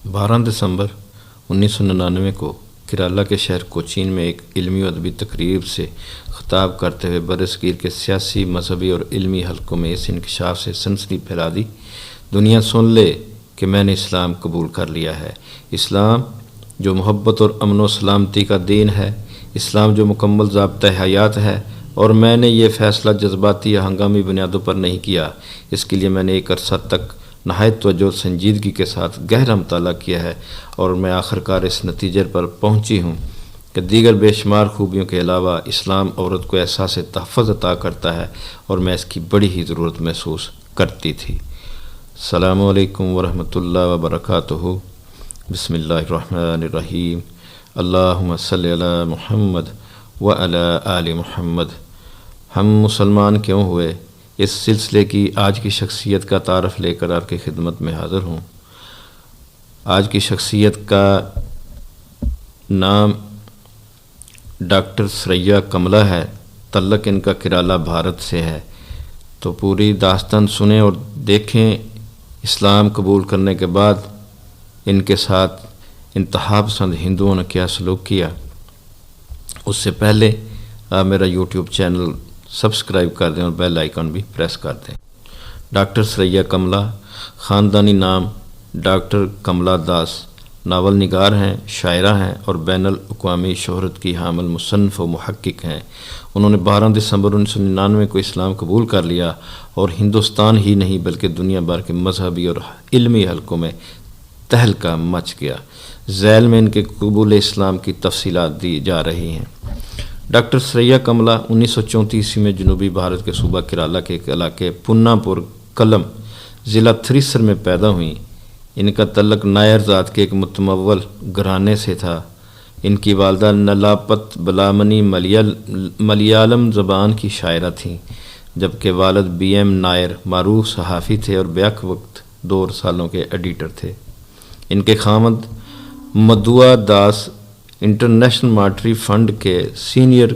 12 دسمبر 1999 کو کیرالہ کے شہر کوچین میں ایک علمی و ادبی تقریب سے خطاب کرتے ہوئے برصغیر کے سیاسی، مذہبی اور علمی حلقوں میں اس انکشاف سے سنسنی پھیلا دی، دنیا سن لے کہ میں نے اسلام قبول کر لیا ہے۔ اسلام جو محبت اور امن و سلامتی کا دین ہے، اسلام جو مکمل ضابطۂ حیات ہے، اور میں نے یہ فیصلہ جذباتی یا ہنگامی بنیادوں پر نہیں کیا۔ اس کے لیے میں نے ایک عرصہ تک نہایت توجہ اور سنجیدگی کے ساتھ گہرا مطالعہ کیا ہے، اور میں آخرکار اس نتیجے پر پہنچی ہوں کہ دیگر بے شمار خوبیوں کے علاوہ اسلام عورت کو احساس تحفظ عطا کرتا ہے، اور میں اس کی بڑی ہی ضرورت محسوس کرتی تھی۔ السلام علیکم ورحمۃ اللہ وبرکاتہ۔ بسم اللہ الرحمن الرحیم۔ اللہم صلی علی محمد وعلی آل محمد۔ ہم مسلمان کیوں ہوئے، اس سلسلے کی آج کی شخصیت کا تعارف لے کر آپ کی خدمت میں حاضر ہوں۔ آج کی شخصیت کا نام ڈاکٹر سریا کملا ہے، تعلق ان کا کیرالہ بھارت سے ہے۔ تو پوری داستان سنیں اور دیکھیں اسلام قبول کرنے کے بعد ان کے ساتھ انتہا پسند ہندوؤں نے کیا سلوک کیا۔ اس سے پہلے آپ میرا یوٹیوب چینل سبسکرائب کر دیں اور بیل آئیکن بھی پریس کر دیں۔ ڈاکٹر سریا کملا، خاندانی نام ڈاکٹر کملا داس، ناول نگار ہیں، شاعرہ ہیں اور بین الاقوامی شہرت کی حامل مصنف و محقق ہیں۔ انہوں نے 12 دسمبر 1999 کو اسلام قبول کر لیا اور ہندوستان ہی نہیں بلکہ دنیا بھر کے مذہبی اور علمی حلقوں میں تہلکہ مچ گیا۔ ذیل میں ان کے قبول اسلام کی تفصیلات دی جا رہی ہیں۔ ڈاکٹر سریا کملا 1934 میں جنوبی بھارت کے صوبہ کیرالہ کے ایک علاقے پونا پور کلم، ضلع تھریسر میں پیدا ہوئیں۔ ان کا تعلق نائر ذات کے ایک متمول گھرانے سے تھا۔ ان کی والدہ نلاپت بلامنی ملیالم زبان کی شاعرہ تھیں، جبکہ والد بی ایم نائر معروف صحافی تھے اور بیک وقت 2 سالوں کے ایڈیٹر تھے۔ ان کے خامد مدوا داس انٹرنیشنل مانیٹری فنڈ کے سینئر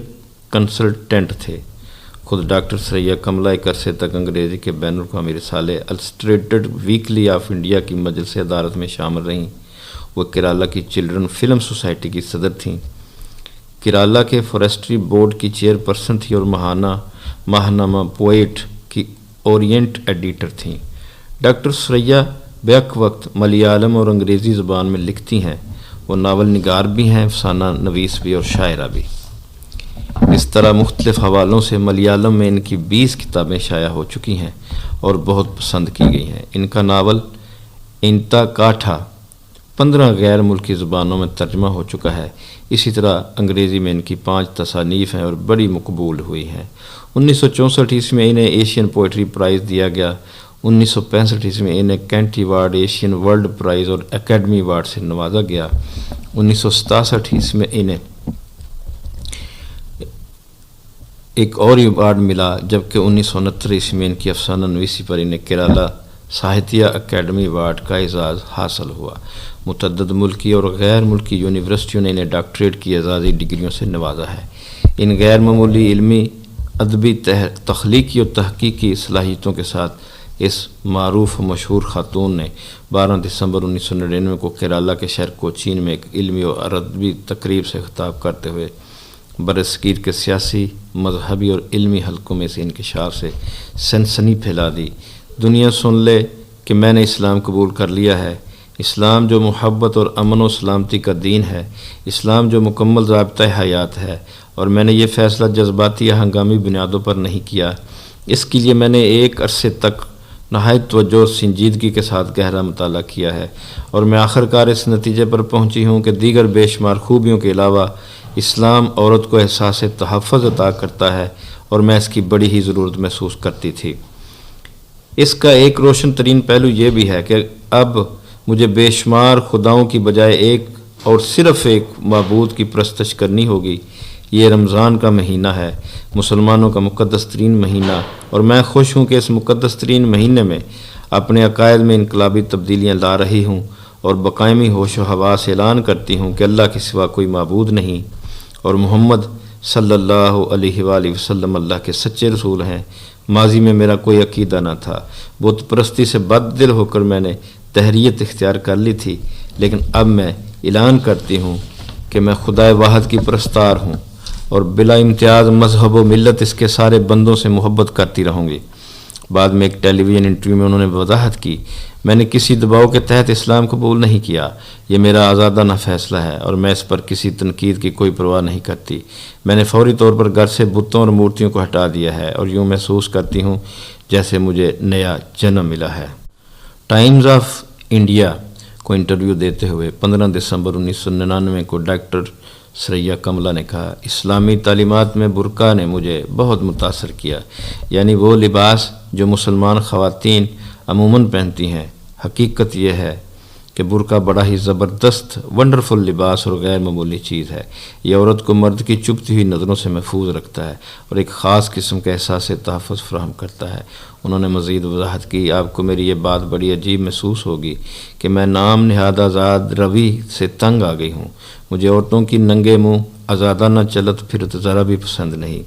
کنسلٹنٹ تھے۔ خود ڈاکٹر سریا کملا ایک عرصے تک انگریزی کے بین الاقوامی رسالے السٹریٹڈ ویکلی آف انڈیا کی مجلس ادارت میں شامل رہیں۔ وہ کیرالہ کی چلڈرن فلم سوسائٹی کی صدر تھیں، کیرالہ کے فارسٹری بورڈ کی چیئرپرسن تھیں اور ماہنامہ پوئٹ کی اورینٹ ایڈیٹر تھیں۔ ڈاکٹر سریا بیک وقت ملیالم اور انگریزی زبان میں لکھتی ہیں۔ وہ ناول نگار بھی ہیں، افسانہ نویس بھی اور شاعرہ بھی۔ اس طرح مختلف حوالوں سے ملیالم میں ان کی 20 کتابیں شائع ہو چکی ہیں اور بہت پسند کی گئی ہیں۔ ان کا ناول انتا کاٹھا 15 غیر ملکی زبانوں میں ترجمہ ہو چکا ہے۔ اسی طرح انگریزی میں ان کی 5 تصانیف ہیں اور بڑی مقبول ہوئی ہیں۔ 1964 میں انہیں ایشین پوئٹری پرائز دیا گیا۔ 1965 میں انہیں Kent award, Asian World Prize اور اکیڈمی ایوارڈ سے نوازا گیا۔ 1967 میں انہیں ایک اور ایوارڈ ملا، جبکہ 1969 میں ان کی افسانہ نویسی پر انہیں کیرالہ ساہتیہ اکیڈمی ایوارڈ کا اعزاز حاصل ہوا۔ متعدد ملکی اور غیر ملکی یونیورسٹیوں نے انہیں ڈاکٹریٹ کی اعزازی ڈگریوں سے نوازا ہے۔ ان غیر معمولی علمی، ادبی، تخلیقی اور تحقیقی صلاحیتوں کے ساتھ اس معروف و مشہور خاتون نے 12 دسمبر 1999 کو کیرالہ کے شہر کوچین میں ایک علمی و ادبی تقریب سے خطاب کرتے ہوئے برصغیر کے سیاسی، مذہبی اور علمی حلقوں میں سے انکشاف سے سنسنی پھیلا دی۔ دنیا سن لے کہ میں نے اسلام قبول کر لیا ہے۔ اسلام جو محبت اور امن و سلامتی کا دین ہے، اسلام جو مکمل ضابطۂ حیات ہے، اور میں نے یہ فیصلہ جذباتی یا ہنگامی بنیادوں پر نہیں کیا۔ اس کے لیے میں نے ایک عرصے تک نہایت توجہ اور سنجیدگی کے ساتھ گہرا مطالعہ کیا ہے، اور میں آخرکار اس نتیجے پر پہنچی ہوں کہ دیگر بے شمار خوبیوں کے علاوہ اسلام عورت کو احساس تحفظ عطا کرتا ہے، اور میں اس کی بڑی ہی ضرورت محسوس کرتی تھی۔ اس کا ایک روشن ترین پہلو یہ بھی ہے کہ اب مجھے بے شمار خداؤں کی بجائے ایک اور صرف ایک معبود کی پرستش کرنی ہوگی۔ یہ رمضان کا مہینہ ہے، مسلمانوں کا مقدس ترین مہینہ، اور میں خوش ہوں کہ اس مقدس ترین مہینے میں اپنے عقائد میں انقلابی تبدیلیاں لا رہی ہوں، اور بقائمی ہوش و حواس اعلان کرتی ہوں کہ اللہ کے سوا کوئی معبود نہیں، اور محمد صلی اللہ علیہ وآلہ وسلم اللہ کے سچے رسول ہیں۔ ماضی میں میرا کوئی عقیدہ نہ تھا، بت پرستی سے بد دل ہو کر میں نے تحریت اختیار کر لی تھی، لیکن اب میں اعلان کرتی ہوں کہ میں خدائے واحد کی پرستار ہوں اور بلا امتیاز مذہب و ملت اس کے سارے بندوں سے محبت کرتی رہوں گی۔ بعد میں ایک ٹیلی ویژن انٹرویو میں انہوں نے وضاحت کی، میں نے کسی دباؤ کے تحت اسلام قبول نہیں کیا، یہ میرا آزادانہ فیصلہ ہے اور میں اس پر کسی تنقید کی کوئی پرواہ نہیں کرتی۔ میں نے فوری طور پر گھر سے بتوں اور مورتیوں کو ہٹا دیا ہے اور یوں محسوس کرتی ہوں جیسے مجھے نیا جنم ملا ہے۔ ٹائمز آف انڈیا کو انٹرویو دیتے ہوئے 15 دسمبر 1999 کو ڈاکٹر ثریا کملا نے کہا، اسلامی تعلیمات میں برقع نے مجھے بہت متاثر کیا، یعنی وہ لباس جو مسلمان خواتین عموماً پہنتی ہیں۔ حقیقت یہ ہے کہ برقع بڑا ہی زبردست ونڈرفل لباس اور غیر معمولی چیز ہے۔ یہ عورت کو مرد کی چبھتی ہوئی نظروں سے محفوظ رکھتا ہے اور ایک خاص قسم کا احساس تحفظ فراہم کرتا ہے۔ انہوں نے مزید وضاحت کی، آپ کو میری یہ بات بڑی عجیب محسوس ہوگی کہ میں نام نہاد آزاد روی سے تنگ آ گئی ہوں۔ مجھے عورتوں کی ننگے منہ آزادانہ چلت پھرت ذرا بھی پسند نہیں۔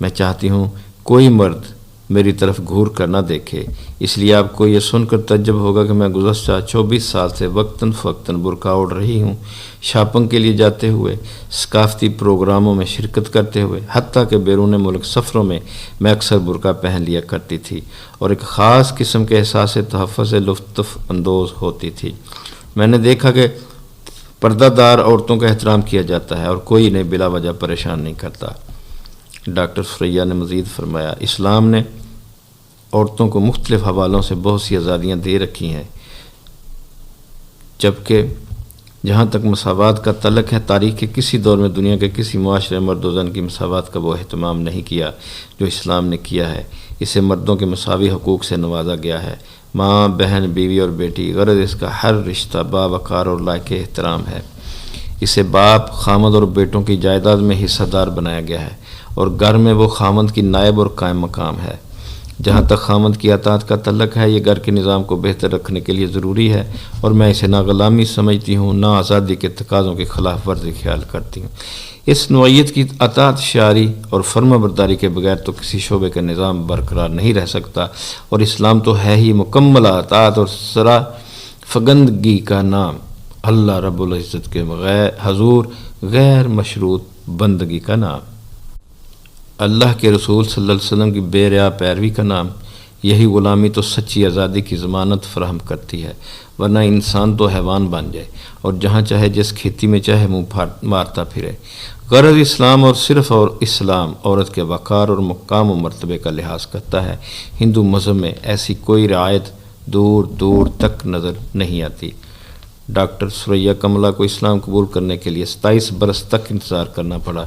میں چاہتی ہوں کوئی مرد میری طرف گھور کر نہ دیکھے۔ اس لیے آپ کو یہ سن کر تعجب ہوگا کہ میں گزشتہ 24 سال سے وقتاً فوقتاً برقع اوڑھ رہی ہوں، شاپنگ کے لیے جاتے ہوئے، ثقافتی پروگراموں میں شرکت کرتے ہوئے، حتیٰ کہ بیرون ملک سفروں میں میں اکثر برقع پہن لیا کرتی تھی اور ایک خاص قسم کے احساس تحفظ سے لطف اندوز ہوتی تھی۔ میں نے دیکھا کہ پردہ دار عورتوں کا احترام کیا جاتا ہے اور کوئی انہیں بلا وجہ پریشان نہیں کرتا۔ ڈاکٹر ثریا نے مزید فرمایا، اسلام نے عورتوں کو مختلف حوالوں سے بہت سی آزادیاں دے رکھی ہیں، جبکہ جہاں تک مساوات کا تعلق ہے، تاریخ کے کسی دور میں دنیا کے کسی معاشرے مرد و زن کی مساوات کا وہ اہتمام نہیں کیا جو اسلام نے کیا ہے۔ اسے مردوں کے مساوی حقوق سے نوازا گیا ہے، ماں، بہن، بیوی اور بیٹی، غرض اس کا ہر رشتہ باوقار اور لائق احترام ہے۔ اسے باپ، خامد اور بیٹوں کی جائیداد میں حصہ دار بنایا گیا ہے اور گھر میں وہ خامد کی نائب اور قائم مقام ہے۔ جہاں تک خامد کی اطاعت کا تعلق ہے، یہ گھر کے نظام کو بہتر رکھنے کے لیے ضروری ہے اور میں اسے نہ غلامی سمجھتی ہوں، نہ آزادی کے تقاضوں کی خلاف ورزی خیال کرتی ہوں۔ اس نوعیت کی اطاعت شعاری اور فرما برداری کے بغیر تو کسی شعبے کا نظام برقرار نہیں رہ سکتا، اور اسلام تو ہے ہی مکمل اطاعت اور سرا فگندگی کا نام، اللہ رب العزت کے حضور غیر مشروط بندگی کا نام، اللہ کے رسول صلی اللہ علیہ وسلم کی بے ریا پیروی کا نام۔ یہی غلامی تو سچی آزادی کی ضمانت فراہم کرتی ہے، ورنہ انسان تو حیوان بن جائے اور جہاں چاہے جس کھیتی میں چاہے منہ مارتا پھرے۔ غرض اسلام اور صرف اور اسلام عورت کے وقار اور مقام و مرتبے کا لحاظ کرتا ہے۔ ہندو مذہب میں ایسی کوئی رعایت دور دور تک نظر نہیں آتی۔ ڈاکٹر ثریا کملا کو اسلام قبول کرنے کے لیے 27 برس تک انتظار کرنا پڑا۔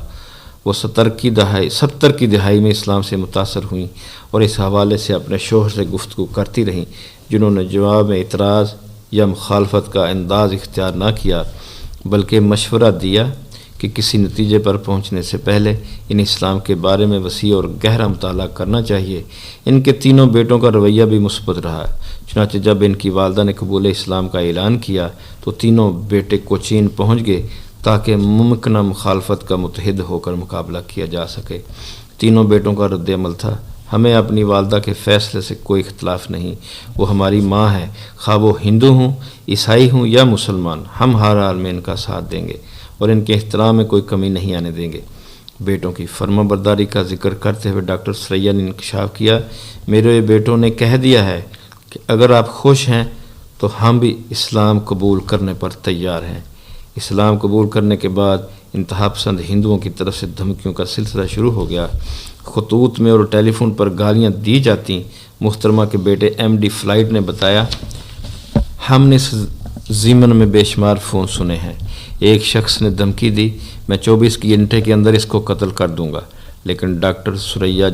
وہ 70 کی دہائی میں اسلام سے متاثر ہوئیں اور اس حوالے سے اپنے شوہر سے گفتگو کرتی رہیں، جنہوں نے جواب میں اعتراض یا مخالفت کا انداز اختیار نہ کیا، بلکہ مشورہ دیا کہ کسی نتیجے پر پہنچنے سے پہلے ان اسلام کے بارے میں وسیع اور گہرا مطالعہ کرنا چاہیے۔ ان کے تینوں بیٹوں کا رویہ بھی مثبت رہا، چنانچہ جب ان کی والدہ نے قبول اسلام کا اعلان کیا تو تینوں بیٹے کوچین پہنچ گئے تاکہ ممکنہ مخالفت کا متحد ہو کر مقابلہ کیا جا سکے۔ تینوں بیٹوں کا رد عمل تھا، ہمیں اپنی والدہ کے فیصلے سے کوئی اختلاف نہیں، وہ ہماری ماں ہے، خواہ وہ ہندو ہوں، عیسائی ہوں یا مسلمان، ہم ہر حال میں ان کا ساتھ دیں گے اور ان کے احترام میں کوئی کمی نہیں آنے دیں گے۔ بیٹوں کی فرما برداری کا ذکر کرتے ہوئے ڈاکٹر ثریا نے انکشاف کیا، میرے بیٹوں نے کہہ دیا ہے کہ اگر آپ خوش ہیں تو ہم بھی اسلام قبول کرنے پر تیار ہیں۔ اسلام قبول کرنے کے بعد انتہا پسند ہندوؤں کی طرف سے دھمکیوں کا سلسلہ شروع ہو گیا، خطوط میں اور ٹیلی فون پر گالیاں دی جاتیں۔ محترمہ کے بیٹے ایم ڈی فلائٹ نے بتایا، ہم نے اس ضمن میں بے شمار فون سنے ہیں۔ ایک شخص نے دھمکی دی، میں 24 گھنٹے کے اندر اس کو قتل کر دوں گا، لیکن ڈاکٹر ثریا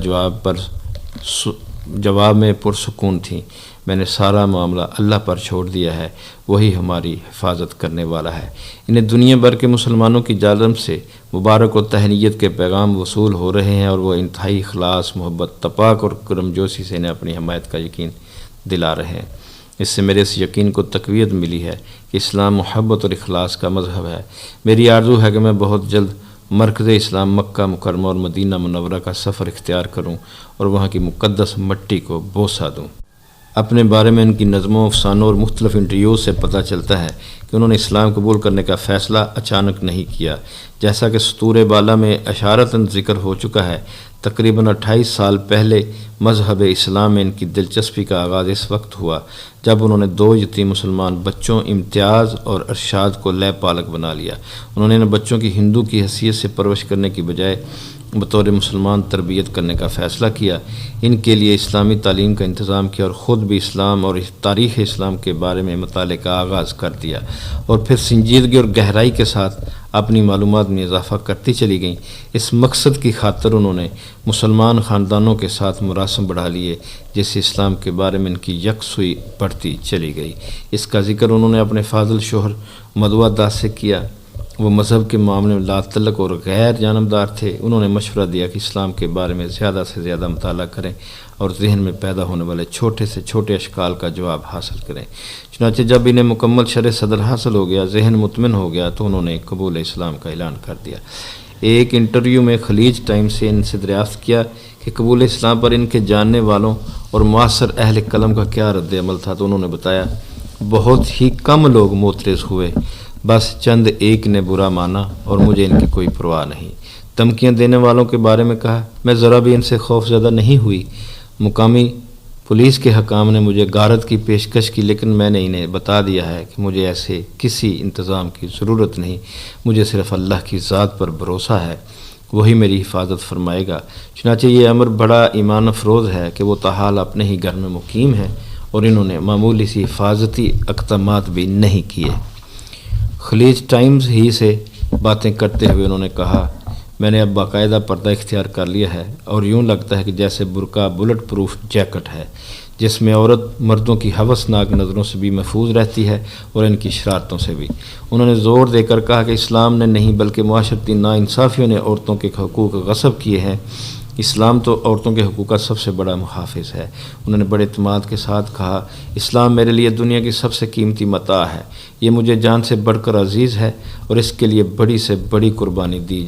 جواب میں پرسکون تھیں، میں نے سارا معاملہ اللہ پر چھوڑ دیا ہے، وہی ہماری حفاظت کرنے والا ہے۔ انہیں دنیا بھر کے مسلمانوں کی جانب سے مبارک و تہنیت کے پیغام وصول ہو رہے ہیں اور وہ انتہائی اخلاص، محبت، تپاک اور کرمجوشی سے انہیں اپنی حمایت کا یقین دلا رہے ہیں۔ اس سے میرے اس یقین کو تقویت ملی ہے کہ اسلام محبت اور اخلاص کا مذہب ہے۔ میری آرزو ہے کہ میں بہت جلد مرکز اسلام مکہ مکرمہ اور مدینہ منورہ کا سفر اختیار کروں اور وہاں کی مقدس مٹی کو بوسہ دوں۔ اپنے بارے میں ان کی نظموں، افسانوں اور مختلف انٹرویوز سے پتہ چلتا ہے کہ انہوں نے اسلام قبول کرنے کا فیصلہ اچانک نہیں کیا، جیسا کہ سطور بالا میں اشارتاً ذکر ہو چکا ہے۔ تقریباً 28 سال پہلے مذہب اسلام میں ان کی دلچسپی کا آغاز اس وقت ہوا جب انہوں نے 2 یتیم مسلمان بچوں امتیاز اور ارشاد کو لے پالک بنا لیا۔ انہوں نے ان بچوں کی ہندو کی حیثیت سے پرورش کرنے کی بجائے بطور مسلمان تربیت کرنے کا فیصلہ کیا، ان کے لیے اسلامی تعلیم کا انتظام کیا اور خود بھی اسلام اور تاریخ اسلام کے بارے میں مطالعے کا آغاز کر دیا، اور پھر سنجیدگی اور گہرائی کے ساتھ اپنی معلومات میں اضافہ کرتی چلی گئیں۔ اس مقصد کی خاطر انہوں نے مسلمان خاندانوں کے ساتھ مراسم بڑھا لیے، جس سے اسلام کے بارے میں ان کی یکسوئی بڑھتی چلی گئی۔ اس کا ذکر انہوں نے اپنے فاضل شوہر مدعو داس سے کیا۔ وہ مذہب کے معاملے میں لا تعلق اور غیر جانبدار تھے۔ انہوں نے مشورہ دیا کہ اسلام کے بارے میں زیادہ سے زیادہ مطالعہ کریں اور ذہن میں پیدا ہونے والے چھوٹے سے چھوٹے اشکال کا جواب حاصل کریں۔ چنانچہ جب انہیں مکمل شرح صدر حاصل ہو گیا، ذہن مطمئن ہو گیا، تو انہوں نے قبول اسلام کا اعلان کر دیا۔ ایک انٹرویو میں خلیج ٹائمز سے ان سے دریافت کیا کہ قبول اسلام پر ان کے جاننے والوں اور معاصر اہل قلم کا کیا رد عمل تھا، تو انہوں نے بتایا، بہت ہی کم لوگ معترض ہوئے، بس چند ایک نے برا مانا اور مجھے ان کی کوئی پرواہ نہیں۔ دھمکیاں دینے والوں کے بارے میں کہا، میں ذرا بھی ان سے خوف زدہ نہیں ہوئی۔ مقامی پولیس کے حکام نے مجھے غارت کی پیشکش کی، لیکن میں نے انہیں بتا دیا ہے کہ مجھے ایسے کسی انتظام کی ضرورت نہیں، مجھے صرف اللہ کی ذات پر بھروسہ ہے، وہی میری حفاظت فرمائے گا۔ چنانچہ یہ امر بڑا ایمان افروز ہے کہ وہ تاحال اپنے ہی گھر میں مقیم ہیں اور انہوں نے معمولی سی حفاظتی اقدامات بھی نہیں کیے۔ خلیج ٹائمز ہی سے باتیں کرتے ہوئے انہوں نے کہا، میں نے اب باقاعدہ پردہ اختیار کر لیا ہے اور یوں لگتا ہے کہ جیسے برقع بلٹ پروف جیکٹ ہے، جس میں عورت مردوں کی ہوسناک نظروں سے بھی محفوظ رہتی ہے اور ان کی شرارتوں سے بھی۔ انہوں نے زور دے کر کہا کہ اسلام نے نہیں بلکہ معاشرتی ناانصافیوں نے عورتوں کے حقوق غصب کیے ہیں۔ اسلام تو عورتوں کے حقوق کا سب سے بڑا محافظ ہے۔ انہوں نے بڑے اعتماد کے ساتھ کہا، اسلام میرے لیے دنیا کی سب سے قیمتی متاع ہے، یہ مجھے جان سے بڑھ کر عزیز ہے اور اس کے لیے بڑی سے بڑی قربانی دی